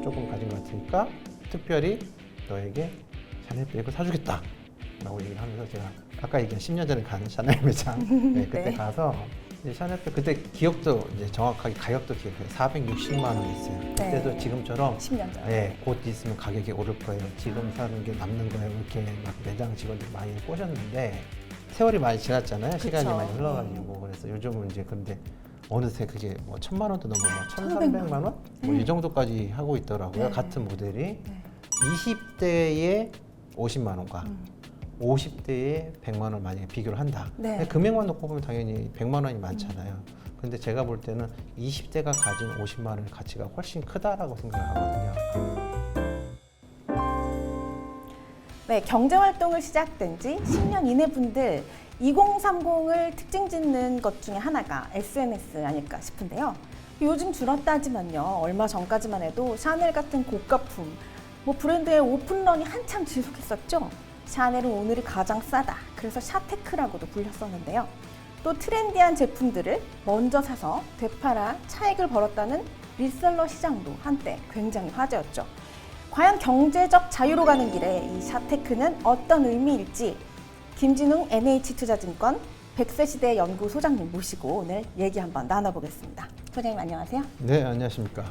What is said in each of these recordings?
조금 가진 것 같으니까 특별히 너에게 샤넬 백을 사주겠다 라고 얘기를 하면서 제가 아까 얘기한 10년 전에 간 샤넬 매장 네, 그때 네. 가서 이제 샤넬백 그때 기억도 이제 정확하게 가격도 기억해요. 460만 원이었어요. 그때도 지금처럼 10년 전. 네, 곧 있으면 가격이 오를 거예요. 지금 사는 게 남는 거예요. 이렇게 막 매장 직원들 많이 꼬셨는데 세월이 많이 지났잖아요. 시간이 그쵸. 많이 흘러가지고 그래서 요즘은 이제 근데 어느새 그게 뭐 1,000만 원도 넘고 막 1,300만 원? 뭐 이 정도까지 하고 있더라고요. 네. 같은 모델이 네. 20대에 50만 원과 50대에 100만 원 만약에 비교를 한다. 네. 근데 금액만 놓고 보면 당연히 100만 원이 많잖아요. 근데 제가 볼 때는 20대가 가진 50만 원의 가치가 훨씬 크다라고 생각을 하거든요. 네, 경제활동을 시작된 지 10년 이내 분들 2030을 특징 짓는 것 중에 하나가 SNS 아닐까 싶은데요. 요즘 줄었다 하지만요. 얼마 전까지만 해도 샤넬 같은 고가품, 뭐 브랜드의 오픈런이 한참 지속했었죠. 샤넬은 오늘이 가장 싸다. 그래서 샤테크라고도 불렸었는데요. 또 트렌디한 제품들을 먼저 사서 되팔아 차익을 벌었다는 리셀러 시장도 한때 굉장히 화제였죠. 과연 경제적 자유로 가는 길에 이 샤테크는 어떤 의미일지 김진웅 NH투자증권 100세 시대 연구 소장님 모시고 오늘 얘기 한번 나눠보겠습니다. 소장님 안녕하세요. 네, 안녕하십니까.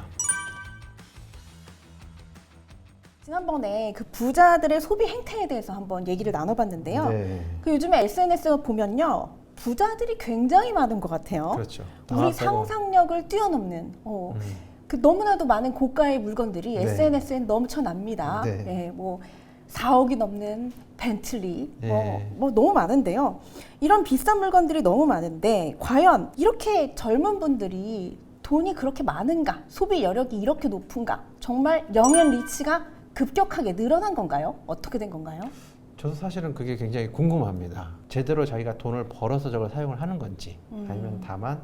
지난번에 그 부자들의 소비 행태에 대해서 한번 얘기를 나눠봤는데요. 네, 그 요즘에 SNS 보면요. 부자들이 굉장히 많은 것 같아요. 그렇죠. 우리 상상력을 뛰어넘는 그 너무나도 많은 고가의 물건들이 네. SNS에 넘쳐납니다. 네. 네, 뭐 4억이 넘는 벤틀리, 네. 뭐 너무 많은데요. 이런 비싼 물건들이 너무 많은데 과연 이렇게 젊은 분들이 돈이 그렇게 많은가? 소비 여력이 이렇게 높은가? 정말 영앤 리치가 급격하게 늘어난 건가요? 어떻게 된 건가요? 저도 사실은 그게 굉장히 궁금합니다. 제대로 자기가 돈을 벌어서 저걸 사용을 하는 건지 아니면 다만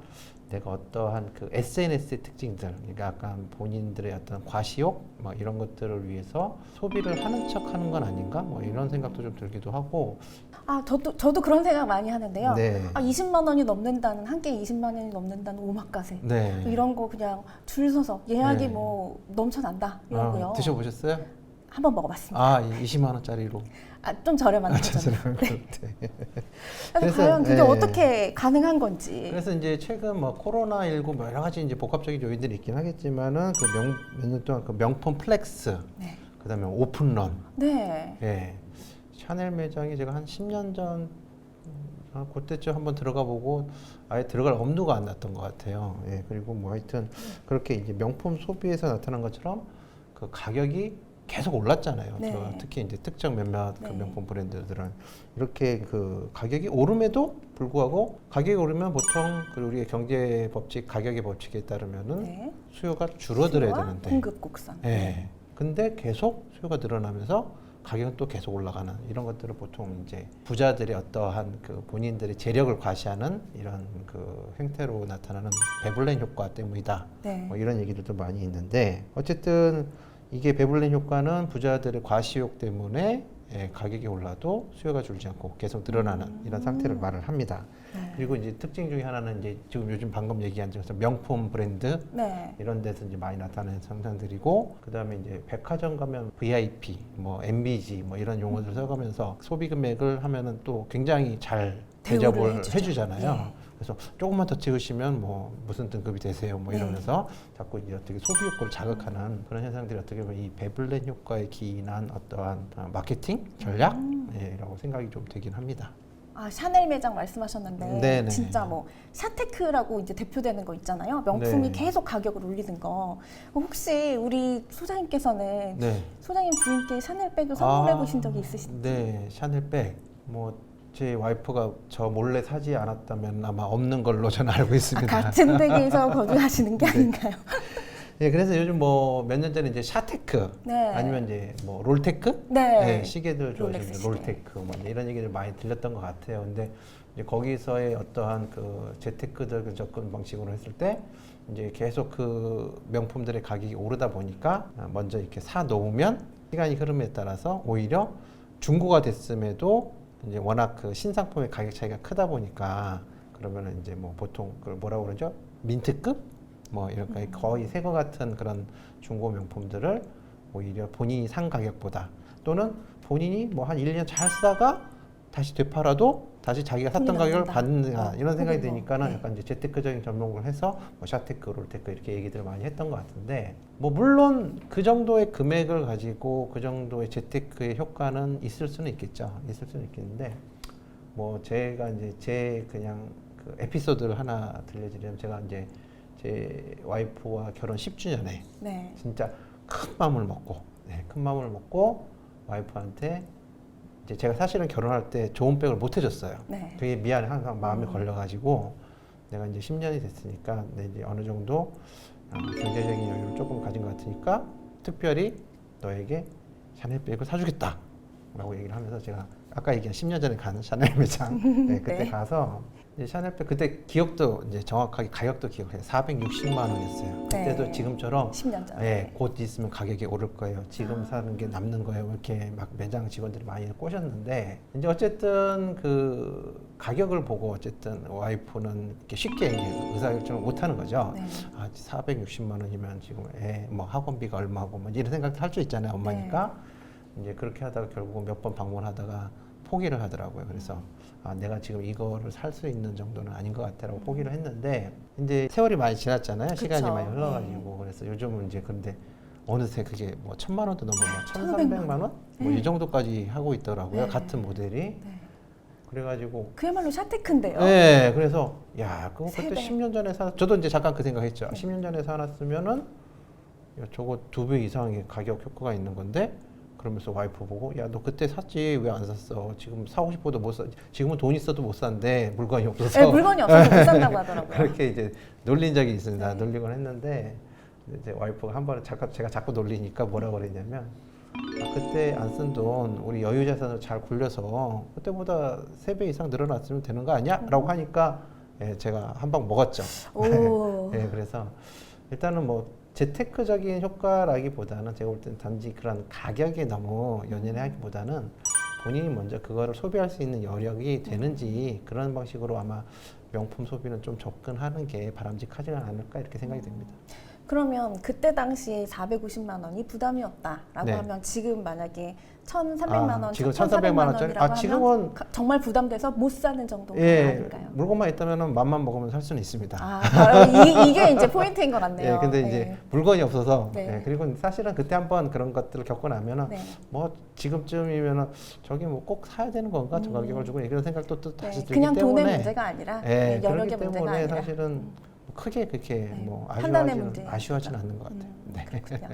내가 어떠한 그 SNS의 특징들, 그러니까 약간 본인들의 어떤 과시욕 뭐 이런 것들을 위해서 소비를 하는 척하는 건 아닌가? 뭐 이런 생각도 좀 들기도 하고. 아, 저도 그런 생각 많이 하는데요. 네. 아, 20만 원이 넘는다는 한 개에 20만 원이 넘는다는 오마카세. 네. 이런 거 그냥 줄 서서 예약이 네. 뭐 넘쳐난다 이러고요. 드셔보셨어요? 한번 먹어봤습니다. 아, 20만 원짜리로. 아, 좀 저렴한 버전. 저는 네. 네. 그래서 과연 그게 네. 어떻게 가능한 건지. 그래서 이제 최근 뭐 코로나19 뭐 여러 가지 이제 복합적인 요인들이 있긴 하겠지만은 그 몇 년 동안 그 명품 플렉스, 네. 그다음에 오픈런, 네. 예, 샤넬 매장이 제가 한 10년 전 그때쯤 한번 들어가 보고 아예 들어갈 엄두가 안 났던 것 같아요. 예, 그리고 뭐 하여튼 그렇게 이제 명품 소비에서 나타난 것처럼 그 가격이 계속 올랐잖아요. 네. 특히 이제 특정 몇몇 그 네. 명품 브랜드들은 이렇게 그 가격이 오름에도 불구하고 가격이 오르면 보통 그 우리의 경제 법칙, 가격의 법칙에 따르면은 네. 수요가 줄어들어야 수요와 되는데, 공급 곡선. 예. 근데 계속 수요가 늘어나면서 가격은 또 계속 올라가는 이런 것들을 보통 이제 부자들의 어떠한 그 본인들의 재력을 과시하는 이런 그 행태로 나타나는 베블렌 효과 때문이다. 네. 뭐 이런 얘기들도 많이 있는데 어쨌든 이게 베블렌 효과는 부자들의 과시욕 때문에 가격이 올라도 수요가 줄지 않고 계속 늘어나는 이런 상태를 말을 합니다. 네. 그리고 이제 특징 중에 하나는 이제 지금 요즘 방금 얘기한 것처럼 명품 브랜드 네. 이런 데서 이제 많이 나타나는 상상들이고, 그다음에 이제 백화점 가면 VIP, 뭐 MBG 뭐 이런 용어들 써가면서 소비 금액을 하면은 또 굉장히 잘 대우를 대접을 해주죠. 해주잖아요. 예. 그래서 조금만 더 찍으시면 뭐 무슨 등급이 되세요 뭐 네. 이러면서 자꾸 이제 어떻게 소비 욕구를 자극하는 그런 현상들이 어떻게 보면 이 베블렌 효과에 기인한 어떠한 마케팅 전략이라고 생각이 좀 되긴 합니다. 아, 샤넬 매장 말씀하셨는데 네네. 진짜 뭐 샤테크라고 이제 대표되는 거 있잖아요. 명품이 네. 계속 가격을 올리는 거. 혹시 우리 소장님께서는 네. 소장님 부인께 샤넬백을 선물해 보신 적이 있으신지? 네, 샤넬백. 뭐 제 와이프가 저 몰래 사지 않았다면 아마 없는 걸로 저는 알고 아, 있습니다. 같은 댁에서 거주하시는 게 네. 아닌가요? 예, 그래서 요즘 뭐 몇 년 전에 이제 샤테크 네. 아니면 이제 뭐 롤테크, 네. 시계들 롤렉스 좋아하시는 시계. 롤테크 뭐 이런 얘기들 많이 들렸던 것 같아요. 근데 이제 거기서의 어떠한 그 재테크들 그 접근 방식으로 했을 때 이제 계속 그 명품들의 가격이 오르다 보니까 먼저 이렇게 사 놓으면 시간이 흐름에 따라서 오히려 중고가 됐음에도 이제 워낙 그 신상품의 가격 차이가 크다 보니까 그러면은 이제 뭐 보통 그걸 뭐라고 그러죠? 민트급 뭐 이렇게 거의 새 거 같은 그런 중고 명품들을 오히려 본인이 산 가격보다 또는 본인이 뭐 한 1년 잘 쓰다가 다시 되팔아도 다시 자기가 샀던 돈이 가격을 남는다. 받는다 이런 생각이 그리고, 드니까는 네. 약간 이제 재테크적인 접목을 해서 뭐 샤테크, 롤테크 이렇게 얘기들을 많이 했던 것 같은데 뭐 물론 그 정도의 금액을 가지고 그 정도의 재테크의 효과는 있을 수는 있겠죠. 있을 수는 있겠는데 뭐 제가 이제 제 그냥 그 에피소드를 하나 들려드리면 제가 이제 제 와이프와 결혼 10주년에 네. 진짜 큰 마음을 먹고 큰 마음을 먹고 와이프한테 이제 제가 사실은 결혼할 때 좋은 백을 못 해줬어요. 네. 되게 미안해 항상 마음이 걸려가지고 내가 이제 10년이 됐으니까 내 이제 어느 정도 경제적인 여유를 조금 가진 것 같으니까 특별히 너에게 샤넬 백을 사주겠다라고 얘기를 하면서 제가 아까 얘기한 10년 전에 가는 샤넬 매장 그때 네. 가서 이제 샤넬백 그때 기억도 이제 정확하게 가격도 기억해요. 460만 원이었어요. 그때도 네. 지금처럼 10년 전에. 예, 곧 있으면 가격이 오를 거예요. 지금 사는 게 남는 거예요. 이렇게 막 매장 직원들이 많이 꼬셨는데 이제 어쨌든 그 가격을 보고 어쨌든 와이프는 이렇게 쉽게 이제 의사결정을 못 하는 거죠. 네. 아, 460만 원이면 지금 뭐 학원비가 얼마고 뭐 이런 생각도 할 수 있잖아요. 엄마니까. 이제 그렇게 하다가 결국은 몇 번 방문하다가 포기를 하더라고요. 그래서 아, 내가 지금 이거를 살 수 있는 정도는 아닌 것 같아라고 포기를 했는데 이제 세월이 많이 지났잖아요. 시간이 그쵸. 많이 흘러가지고 그래서 요즘은 이제 근데 어느새 그게 뭐 1,000만 원도 넘고 뭐 1,500만 1,300만 원? 뭐 이 정도까지 하고 있더라고요. 네. 같은 모델이. 네. 그래가지고 그야말로 샤테크인데요. 네, 그래서 야, 그거 세 그때 배. 10년 전에 저도 이제 잠깐 그 생각했죠. 네. 10년 전에 사놨으면은 야, 저거 2배 이상의 가격 효과가 있는 건데 그러면서 와이프 보고 야, 너 그때 샀지 왜 안 샀어? 지금 사고 싶어도 못 사. 지금은 돈 있어도 못 산대. 물건이 없어서. 네, 물건이 없어서 못 산다고 하더라고요. 그렇게 이제 놀린 적이 있습니다. 네. 놀리곤 했는데 이제 와이프가 한 번에 제가 자꾸 놀리니까 뭐라 그랬냐면 아, 그때 안 쓴 돈 우리 여유 자산을 잘 굴려서 그때보다 3배 이상 늘어났으면 되는 거 아니야? 라고 하니까 예, 제가 한 방 먹었죠. 오. 예, 그래서 일단은 뭐 재테크적인 효과라기보다는 제가 볼 때는 단지 그런 가격에 너무 연연하기보다는 본인이 먼저 그거를 소비할 수 있는 여력이 되는지 그런 방식으로 아마 명품 소비는 좀 접근하는 게 바람직하지 않을까 이렇게 생각이 됩니다. 그러면 그때 당시에 450만 원이 부담이었다라고 네. 하면 지금 만약에 1,300만 원, 지금 1,400만 1,400만 원짜리? 원이라고 지금은 하면 정말 부담돼서 못 사는 정도가 예, 아닌가요? 물건만 있다면 맘만 먹으면 살 수는 있습니다. 아, 바로 이게 이제 포인트인 것 같네요. 예, 근데 네. 이제 물건이 없어서 네. 예, 그리고 사실은 그때 한번 그런 것들을 겪고 나면은 네. 뭐 지금쯤이면은 저기 뭐 꼭 사야 되는 건가 저 가격을 주고 이런 생각도 또 다시 네, 들기 그냥 때문에 돈의 문제가 아니라 예, 네, 여력의 그렇기 문제가 때문에 아니라 사실은 크게 그렇게 네, 뭐 판단의 문제. 아쉬워하지는 않는 것 같아요. 네. 그렇군요.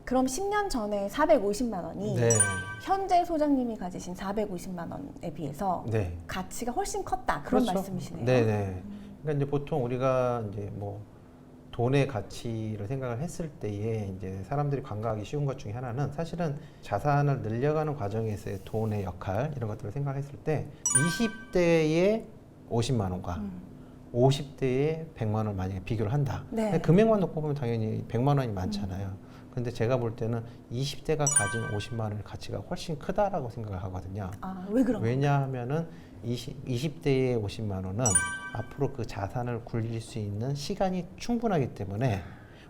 그럼 10년 전에 450만 원이 네. 현재 소장님이 가지신 450만 원에 비해서 네. 가치가 훨씬 컸다 그런 그렇죠. 말씀이시네요. 네네. 그러니까 이제 보통 우리가 이제 뭐 돈의 가치를 생각을 했을 때에 이제 사람들이 간과하기 쉬운 것 중에 하나는 사실은 자산을 늘려가는 과정에서의 돈의 역할 이런 것들을 생각했을 때 20대에 50만 원과 50대에 100만 원을 만약에 비교를 한다. 네. 근데 금액만 놓고 보면 당연히 100만 원이 많잖아요. 근데 제가 볼 때는 20대가 가진 50만 원의 가치가 훨씬 크다라고 생각을 하거든요. 아, 왜 그런가요? 왜냐하면은 20대의 50만 원은 앞으로 그 자산을 굴릴 수 있는 시간이 충분하기 때문에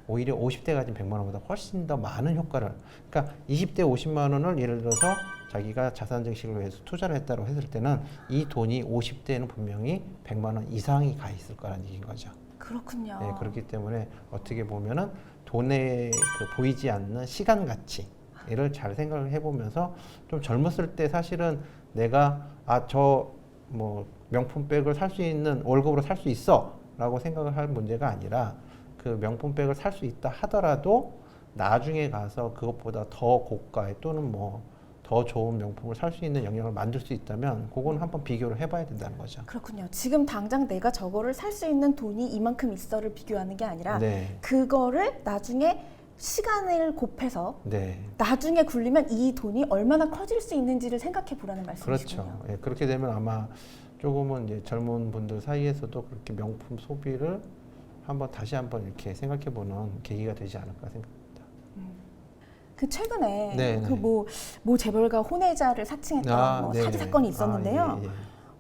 오히려 50대 가진 100만 원보다 훨씬 더 많은 효과를 그러니까 20대 50만 원을 예를 들어서 자기가 자산 증식을 위해서 투자를 했다고 했을 때는 이 돈이 50대에는 분명히 100만 원 이상이 가 있을 거라는 얘기인 거죠. 그렇군요. 네, 그렇기 때문에 어떻게 보면은 돈의 그 보이지 않는 시간 가치를 잘 생각을 해보면서 좀 젊었을 때 사실은 내가 저 뭐 명품백을 살 수 있는 월급으로 살 수 있어라고 생각을 할 문제가 아니라 그 명품백을 살 수 있다 하더라도 나중에 가서 그것보다 더 고가의 또는 뭐 더 좋은 명품을 살 수 있는 영역을 만들 수 있다면 그거는 한번 비교를 해봐야 된다는 거죠. 그렇군요. 지금 당장 내가 저거를 살 수 있는 돈이 이만큼 있어를 비교하는 게 아니라 네, 그거를 나중에 시간을 곱해서 네. 나중에 굴리면 이 돈이 얼마나 커질 수 있는지를 생각해 보라는 말씀이시군요. 그렇죠. 예, 그렇게 되면 아마 조금은 이제 젊은 분들 사이에서도 그렇게 명품 소비를 다시 한번 이렇게 생각해보는 계기가 되지 않을까 생각합니다. 그 최근에 네, 그 모 재벌가 혼외자를 사칭했던 뭐 네네. 사기 사건이 있었는데요. 예, 예.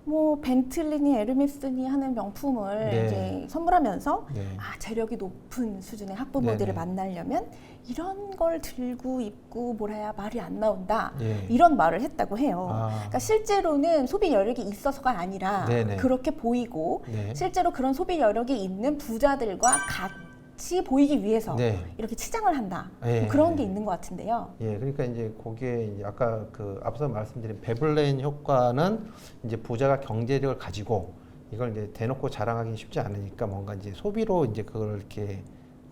뭐 벤틀리니 에르메스니 하는 명품을 네. 이제 선물하면서 네. 재력이 높은 수준의 학부모들을 네네. 만나려면 이런 걸 들고 입고 뭘 해야 말이 안 나온다. 예. 이런 말을 했다고 해요. 아. 그러니까 실제로는 소비 여력이 있어서가 아니라 네네. 그렇게 보이고 네. 실제로 그런 소비 여력이 있는 부자들과 같이 보이기 위해서 네. 이렇게 치장을 한다. 예. 뭐 그런 게 있는 것 같은데요. 예, 그러니까 이제 그게 이제 아까 그 앞서 말씀드린 베블렌 효과는 이제 부자가 경제력을 가지고 이걸 이제 대놓고 자랑하기는 쉽지 않으니까 뭔가 이제 소비로 이제 그걸 이렇게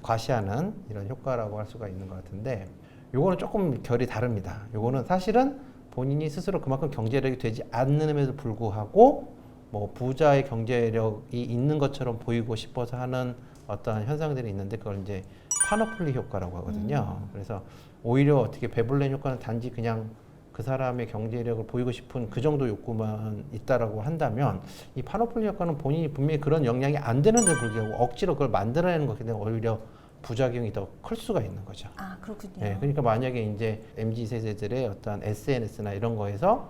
과시하는 이런 효과라고 할 수가 있는 것 같은데 요거는 조금 결이 다릅니다. 요거는 사실은 본인이 스스로 그만큼 경제력이 되지 않음에도 불구하고 뭐 부자의 경제력이 있는 것처럼 보이고 싶어서 하는 어떠한 현상들이 있는데 그걸 이제 파노플리 효과라고 하거든요. 그래서 오히려 어떻게 베블렌 효과는 단지 그냥 그 사람의 경제력을 보이고 싶은 그 정도 욕구만 있다라고 한다면 이 파노플리 효과는 본인이 분명히 그런 영향이 안 되는데 불구하고 억지로 그걸 만들어내는 거기 때문에 오히려 부작용이 더 클 수가 있는 거죠. 아, 그렇군요. 네, 그러니까 만약에 이제 MZ 세대들의 어떤 SNS나 이런 거에서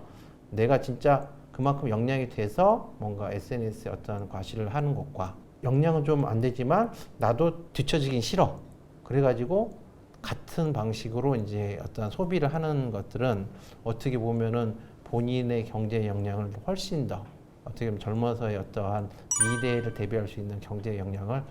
내가 진짜 그만큼 역량이 돼서 뭔가 SNS에 어떤 과시를 하는 것과 역량은 좀 안 되지만 나도 뒤처지긴 싫어. 그래가지고 같은 방식으로 이제 어떤 소비를 하는 것들은 어떻게 보면은 본인의 경제 역량을 훨씬 더 어떻게 보면 젊어서의 어떠한 미래를 대비할 수 있는 경제 역량을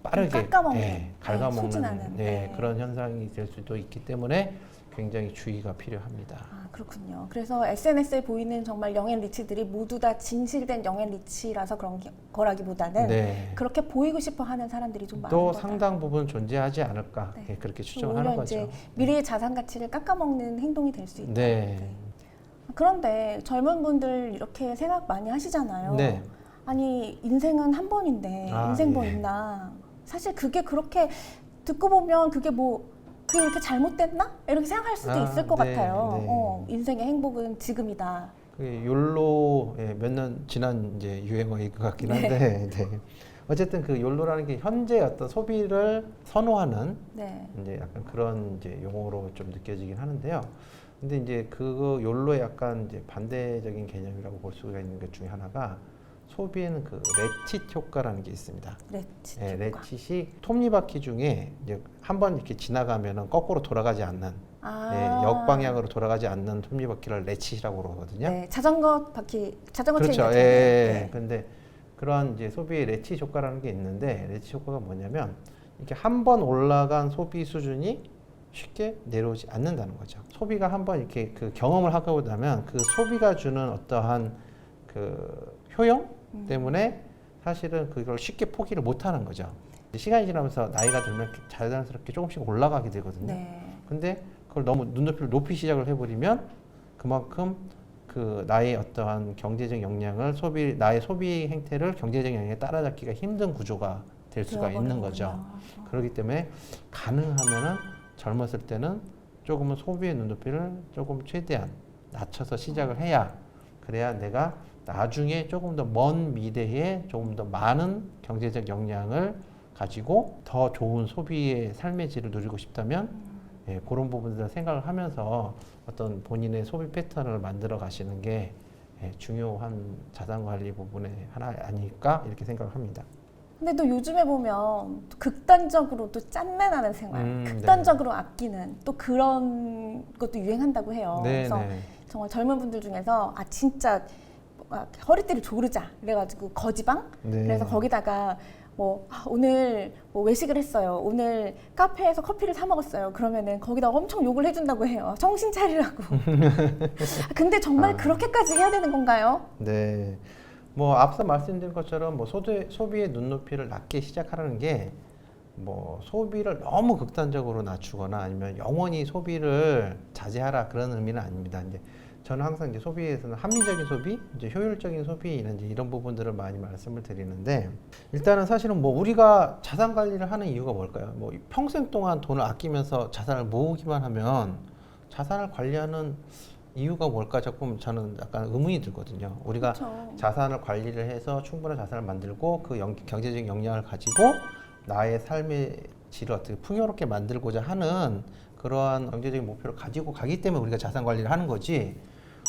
빠르게 깎아먹는, 갉아먹는 소진하는, 네. 그런 현상이 될 수도 있기 때문에 굉장히 주의가 필요합니다. 아, 그렇군요. 그래서 SNS에 보이는 정말 영앤 리치들이 모두 다 진실된 영앤 리치라서 그런 거라기보다는 네. 그렇게 보이고 싶어 하는 사람들이 좀 많은 또 거다. 상당 부분 존재하지 않을까 네. 예, 그렇게 추정하는 오히려 거죠. 이제 미래의 자산 가치를 깎아먹는 행동이 될 수 있다. 네. 그런데 젊은 분들 이렇게 생각 많이 하시잖아요. 네. 아니 인생은 한 번인데 아, 인생 뭐 예. 있나? 사실 그게 그렇게 듣고 보면 그게 이렇게 잘못됐나? 이렇게 생각할 수도 아, 있을 것 네, 같아요. 네. 인생의 행복은 지금이다. 그 욜로 몇 년 지난 이제 유행어인 것 같긴 한데 네. 어쨌든 그 욜로라는 게 현재 어떤 소비를 선호하는 네. 이제 약간 그런 이제 용어로 좀 느껴지긴 하는데요. 근데 이제 그 욜로의 약간 이제 반대적인 개념이라고 볼 수가 있는 것 중에 하나가 소비에는 그 레칫 효과라는 게 있습니다. 레칫 네, 효과. 레칫이 톱니바퀴 중에 이제 한번 이렇게 지나가면은 거꾸로 돌아가지 않는 아. 역방향으로 돌아가지 않는 톱니바퀴를 레칫이라고 그러거든요. 네, 자전거 체인 그렇죠. 같은 예. 네. 근데 그런 이제 소비의 레칫 효과라는 게 있는데 레칫 효과가 뭐냐면 이렇게 한 번 올라간 소비 수준이 쉽게 내려오지 않는다는 거죠. 소비가 한번 이렇게 그 경험을 하고 나면 그 소비가 주는 어떠한 그 효용 때문에 사실은 그걸 쉽게 포기를 못 하는 거죠. 시간이 지나면서 나이가 들면 자연스럽게 조금씩 올라가게 되거든요. 네. 근데 그걸 너무 눈높이를 높이 시작을 해버리면 그만큼 그 나의 어떠한 경제적 역량을 나의 소비 행태를 경제적 역량에 따라잡기가 힘든 구조가 될 수가 있는 거죠. 그렇기 때문에 가능하면은 젊었을 때는 조금은 소비의 눈높이를 조금 최대한 낮춰서 시작을 해야 그래야 내가 나중에 조금 더 먼 미래에 조금 더 많은 경제적 역량을 가지고 더 좋은 소비의 삶의 질을 누리고 싶다면 그런 부분들을 생각을 하면서 어떤 본인의 소비 패턴을 만들어 가시는 게 중요한 자산 관리 부분의 하나 아닐까 이렇게 생각을 합니다. 근데 또 요즘에 보면 또 극단적으로 또 짠내나는 생활, 극단적으로 아끼는 또 그런 것도 유행한다고 해요. 네, 그래서 네. 정말 젊은 분들 중에서 진짜 막 허리띠를 조르자 그래가지고 거지방 네. 그래서 거기다가 오늘 외식을 했어요. 오늘 카페에서 커피를 사 먹었어요. 그러면은 거기다 엄청 욕을 해준다고 해요. 정신 차리라고. 근데 정말 그렇게까지 해야 되는 건가요? 네. 뭐 앞서 말씀드린 것처럼 뭐 소비의 눈높이를 낮게 시작하라는 게 뭐 소비를 너무 극단적으로 낮추거나 아니면 영원히 소비를 자제하라 그런 의미는 아닙니다. 이제 저는 항상 이제 소비에서는 합리적인 소비, 이제 효율적인 소비 이런 부분들을 많이 말씀을 드리는데 일단은 사실은 뭐 우리가 자산 관리를 하는 이유가 뭘까요? 뭐 평생 동안 돈을 아끼면서 자산을 모으기만 하면 자산을 관리하는 이유가 뭘까 조금 저는 약간 의문이 들거든요. 우리가 그렇죠. 자산을 관리를 해서 충분한 자산을 만들고 그 경제적 역량을 가지고 나의 삶의 질을 어떻게 풍요롭게 만들고자 하는 그러한 경제적인 목표를 가지고 가기 때문에 우리가 자산 관리를 하는 거지.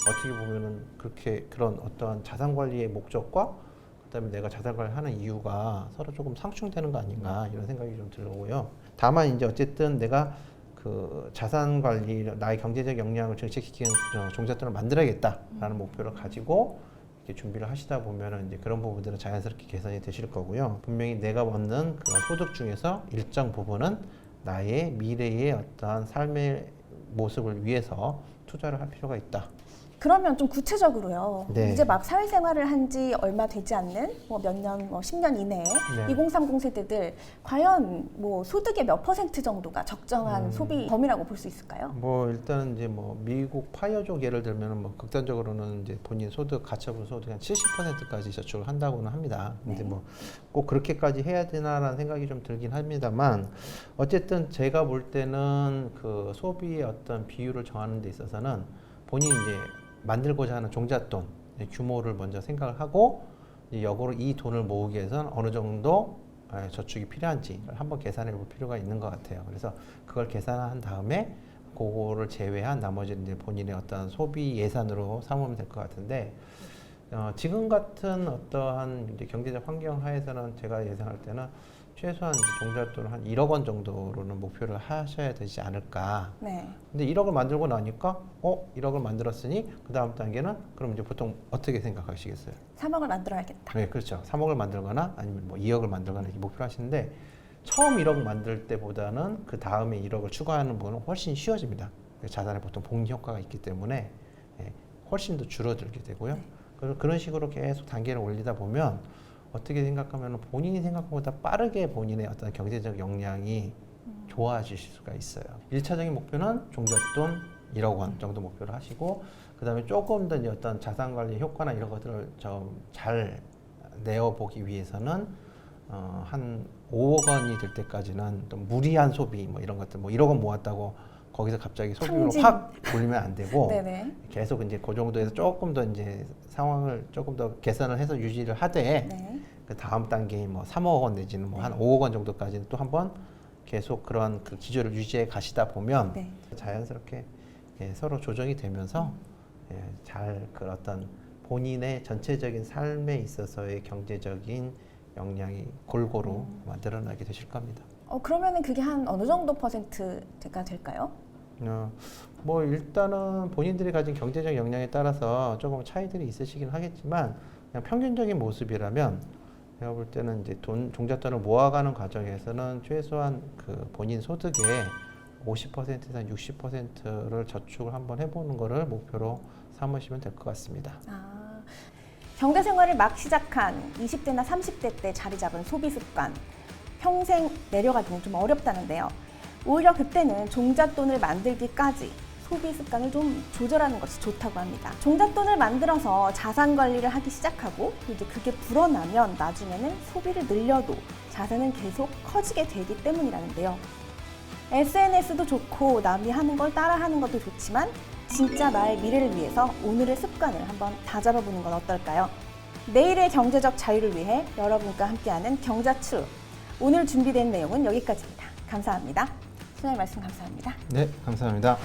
어떻게 보면은 그렇게 그런 어떠한 자산 관리의 목적과 그다음에 내가 자산 관리하는 이유가 서로 조금 상충되는 거 아닌가 이런 생각이 좀 들고요. 다만 이제 어쨌든 내가 그 자산 관리, 나의 경제적 역량을 정책시키는 종잣돈을 만들어야겠다라는 목표를 가지고 이렇게 준비를 하시다 보면은 이제 그런 부분들은 자연스럽게 개선이 되실 거고요. 분명히 내가 얻는 그런 소득 중에서 일정 부분은 나의 미래의 어떠한 삶의 모습을 위해서 투자를 할 필요가 있다. 그러면 좀 구체적으로요. 네. 이제 막 사회생활을 한 지 얼마 되지 않는 뭐 몇 년, 뭐 10년 이내에 네. 2030 세대들 과연 뭐 소득의 몇 % 정도가 적정한 소비 범위라고 볼 수 있을까요? 뭐 일단은 이제 뭐 미국 파이어족 예를 들면은 뭐 극단적으로는 이제 본인 소득 가처분 소득 한 70%까지 저축을 한다고는 합니다. 근데 네. 뭐 꼭 그렇게까지 해야 되나라는 생각이 좀 들긴 합니다만 어쨌든 제가 볼 때는 그 소비의 어떤 비율을 정하는 데 있어서는 본인이 이제 만들고자 하는 종잣돈 규모를 먼저 생각을 하고 이제 역으로 이 돈을 모으기 위해서는 어느 정도 저축이 필요한지 한번 계산해 볼 필요가 있는 것 같아요. 그래서 그걸 계산한 다음에 그거를 제외한 나머지는 이제 본인의 어떤 소비 예산으로 삼으면 될 것 같은데 지금 같은 어떠한 이제 경제적 환경 하에서는 제가 예상할 때는 최소한 이제 종잣돈을 한 1억 원 정도로는 목표를 하셔야 되지 않을까. 네. 근데 1억을 만들고 나니까 1억을 만들었으니 그 다음 단계는 그럼 이제 보통 어떻게 생각하시겠어요? 3억을 만들어야겠다. 네, 그렇죠. 3억을 만들거나 아니면 뭐 2억을 만들거나 이렇게 목표를 하시는데 처음 1억 만들 때보다는 그 다음에 1억을 추가하는 부분은 훨씬 쉬워집니다. 자산에 보통 복리 효과가 있기 때문에 훨씬 더 줄어들게 되고요. 그래서 그런 식으로 계속 단계를 올리다 보면 어떻게 생각하면 본인이 생각보다 빠르게 본인의 어떤 경제적 역량이 좋아지실 수가 있어요. 1차적인 목표는 종잣돈 1억 원 정도 목표를 하시고 그 다음에 조금 더 이제 어떤 자산 관리 효과나 이런 것들을 좀 잘 내어보기 위해서는 한 5억 원이 될 때까지는 좀 무리한 소비 뭐 이런 것들 뭐 1억 원 모았다고 거기서 갑자기 소비로 탕진. 확 올리면 안 되고 네네. 계속 이제 그 정도에서 조금 더 이제 상황을 조금 더 개선을 해서 유지를 하되 네. 그 다음 단계인 뭐 3억 원 내지는 뭐 한 5억 원 정도까지는 또 한번 계속 그런 그 기조를 유지해 가시다 보면 네. 자연스럽게 서로 조정이 되면서 잘 그 어떤 본인의 전체적인 삶에 있어서의 경제적인 역량이 골고루 만들어나게 되실 겁니다. 그러면은 그게 한 어느 정도 퍼센트가 될까요? 뭐 일단은 본인들이 가진 경제적 역량에 따라서 조금 차이들이 있으시긴 하겠지만 그냥 평균적인 모습이라면 제가 볼 때는 이제 종잣돈을 모아가는 과정에서는 최소한 그 본인 소득의 50%에서 60%를 저축을 한번 해보는 거를 목표로 삼으시면 될 것 같습니다. 경제 생활을 막 시작한 20대나 30대 때 자리 잡은 소비 습관 평생 내려가기는 좀 어렵다는데요. 오히려 그때는 종잣돈을 만들기까지 소비 습관을 좀 조절하는 것이 좋다고 합니다. 종잣돈을 만들어서 자산 관리를 하기 시작하고 이제 그게 불어나면 나중에는 소비를 늘려도 자산은 계속 커지게 되기 때문이라는데요. SNS도 좋고 남이 하는 걸 따라하는 것도 좋지만 진짜 나의 미래를 위해서 오늘의 습관을 한번 다잡아보는 건 어떨까요? 내일의 경제적 자유를 위해 여러분과 함께하는 경자추. 오늘 준비된 내용은 여기까지입니다. 감사합니다. 수고의 말씀 감사합니다. 네, 감사합니다.